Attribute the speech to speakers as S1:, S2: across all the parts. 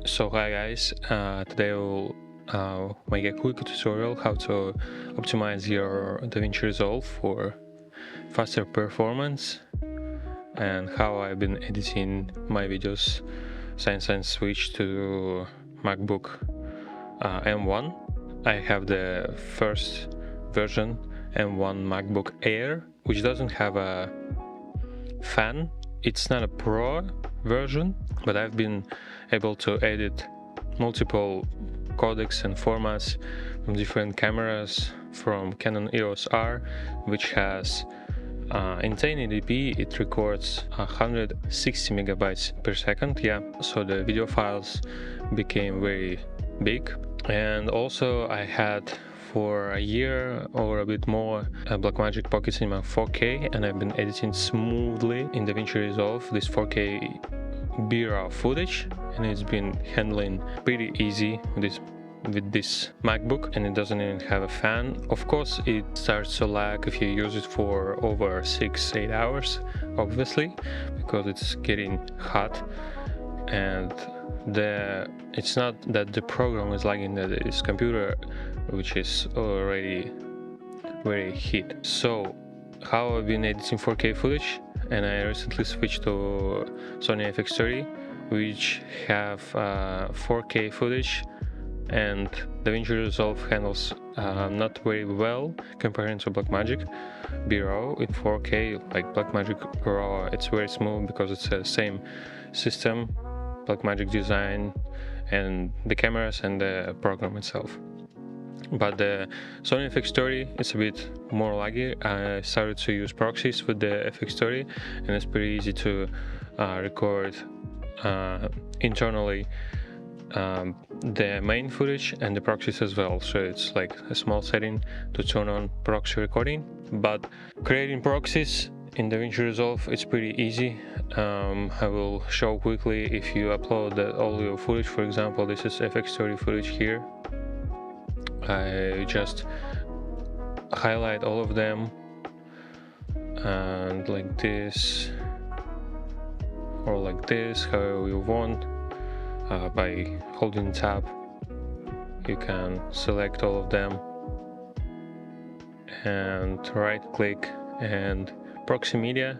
S1: So hi guys, today we'll make a quick tutorial how to optimize your DaVinci Resolve for faster performance and how I've been editing my videos since I switched to MacBook M1. I have the first version M1 MacBook Air, which doesn't have a fan. It's not a Pro version, but I've been able to edit multiple codecs and formats from different cameras, from Canon EOS R, which has in 1080p it records 160 megabytes per second. So the video files became very big. And also I had for a year or a bit more Blackmagic Pocket Cinema 4K, and I've been editing smoothly in DaVinci Resolve this 4K B-raw footage, and it's been handling pretty easy with this MacBook, and it doesn't even have a fan. Of course it starts to lag if you use it for over 6-8 hours, obviously, because it's getting hot, and it's not that the program is lagging, that it's computer which is already very heat. So how I've been editing 4K footage, and I recently switched to Sony FX30, which have 4K footage, and DaVinci Resolve handles not very well comparing to Blackmagic B-raw in 4K. Like Blackmagic RAW, it's very smooth because it's the same system, Blackmagic design, and the cameras and the program itself. But the Sony FX30 is a bit more laggy. I started to use proxies with the FX30, and it's pretty easy to record internally the main footage and the proxies as well. So it's like a small setting to turn on proxy recording. But creating proxies in DaVinci Resolve, it's pretty easy. I will show quickly. If you upload all your footage, for example, this is FX30 footage here, I just highlight all of them, and like this or like this, however you want. By holding tab you can select all of them and right click and proxy media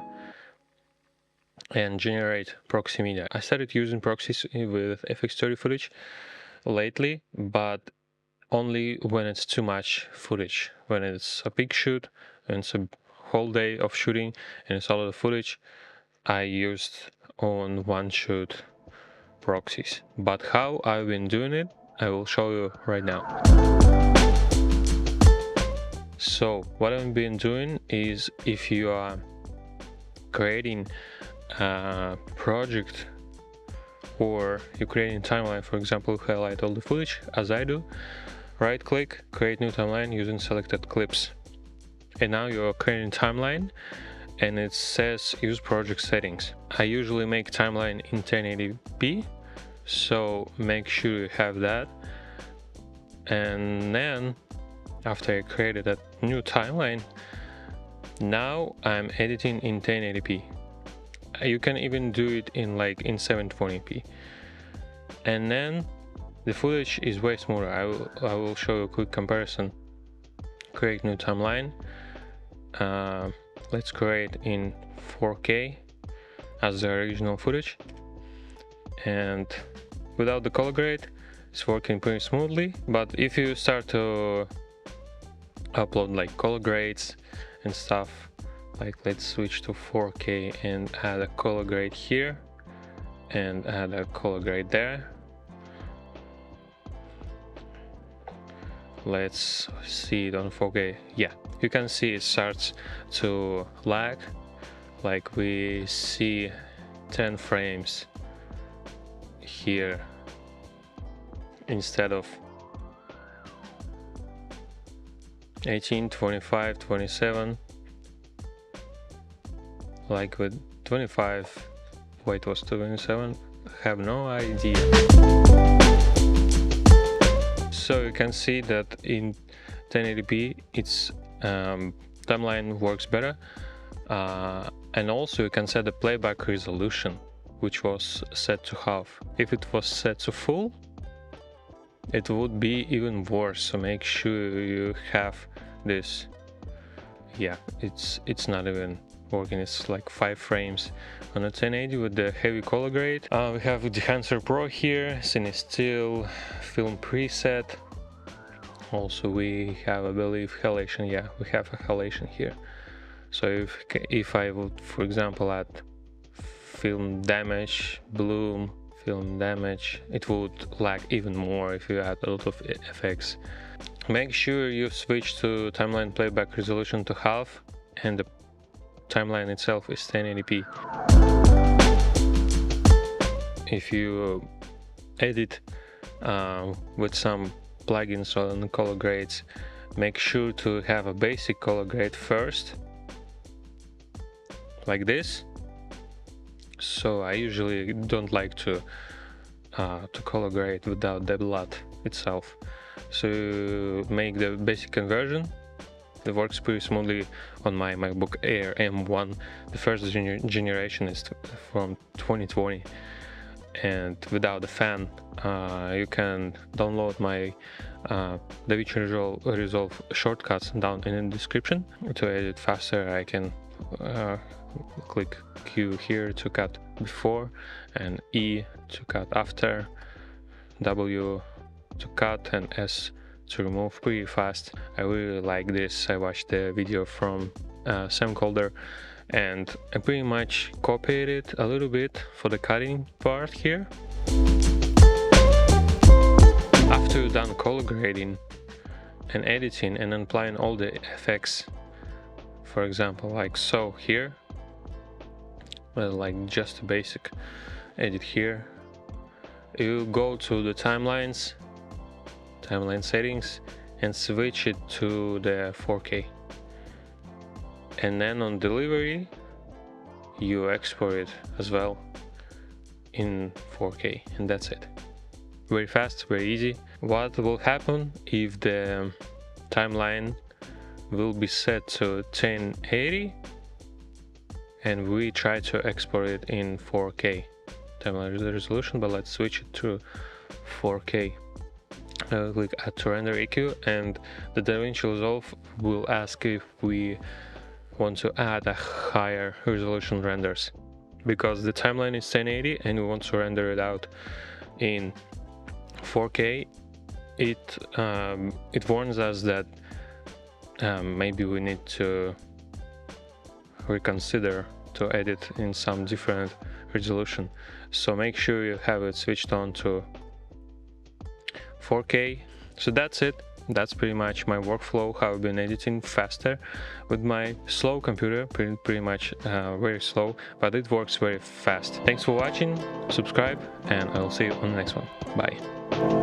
S1: and generate proxy media. I started using proxies with FX30 footage lately, but only when it's too much footage. When it's a big shoot and it's a whole day of shooting and it's all of the footage, I used on one shoot proxies. But how I've been doing it, I will show you right now. So what I've been doing is, if you are creating a project or you're creating a timeline, for example, highlight all the footage as I do, right click, create new timeline using selected clips, and now you're creating timeline and it says use project settings. I usually make timeline in 1080p, so make sure you have that. And then after I created that new timeline, now I'm editing in 1080p. You can even do it in 720p, and then the footage is way smoother. I will show you a quick comparison. Create new timeline. Let's create in 4K as the original footage, and without the color grade it's working pretty smoothly. But if you start to upload like color grades and stuff, like let's switch to 4K and add a color grade here and add a color grade there. Let's see it on 4K. Yeah, you can see it starts to lag. Like we see 10 frames here instead of 18, 25, 27. Like with 25, wait, it was 27? I have no idea. So you can see that in 1080p its timeline works better, and also you can set the playback resolution. which was set to half. If it was set to full, it would be even worse, so make sure you have this. Yeah, it's not even working. It's like 5 frames on a 1080 with the heavy color grade. We have the Enhancer Pro here, Cinestill film preset. Also we have, I believe, halation. Yeah, we have a halation here. So if I would, for example, add film damage, bloom, film damage, it would lag even more if you add a lot of effects. Make sure you switch to timeline playback resolution to half, and the timeline itself is 1080p. If you edit with some plugins on color grades, make sure to have a basic color grade first, like this. So I usually don't like to color grade without the LUT itself. So make the basic conversion. It works pretty smoothly on my MacBook Air M1. The first generation is from 2020, and without the fan, you can download my DaVinci Resolve shortcuts down in the description. To edit faster, I can click Q here to cut before, and E to cut after, W to cut, and S to remove pretty fast. I really like this. I watched the video from Sam Calder, and I pretty much copied it a little bit for the cutting part here. After you're done color grading and editing and applying all the effects, for example, like so here, like just a basic edit here, you go to the timeline settings and switch it to the 4K, and then on delivery you export it as well in 4K, and that's it. Very fast, very easy. What will happen if the timeline will be set to 1080 and we try to export it in 4K timeline resolution, but let's switch it to 4K. Click Add to Render EQ, and the DaVinci Resolve will ask if we want to add a higher resolution renders, because the timeline is 1080 and we want to render it out in 4K. It warns us that maybe we need to reconsider to edit in some different resolution. So make sure you have it switched on to 4K. So that's it. That's pretty much my workflow, how I've been editing faster with my slow computer, pretty much very slow, but it works very fast. Thanks for watching, subscribe, and I'll see you on the next one. Bye.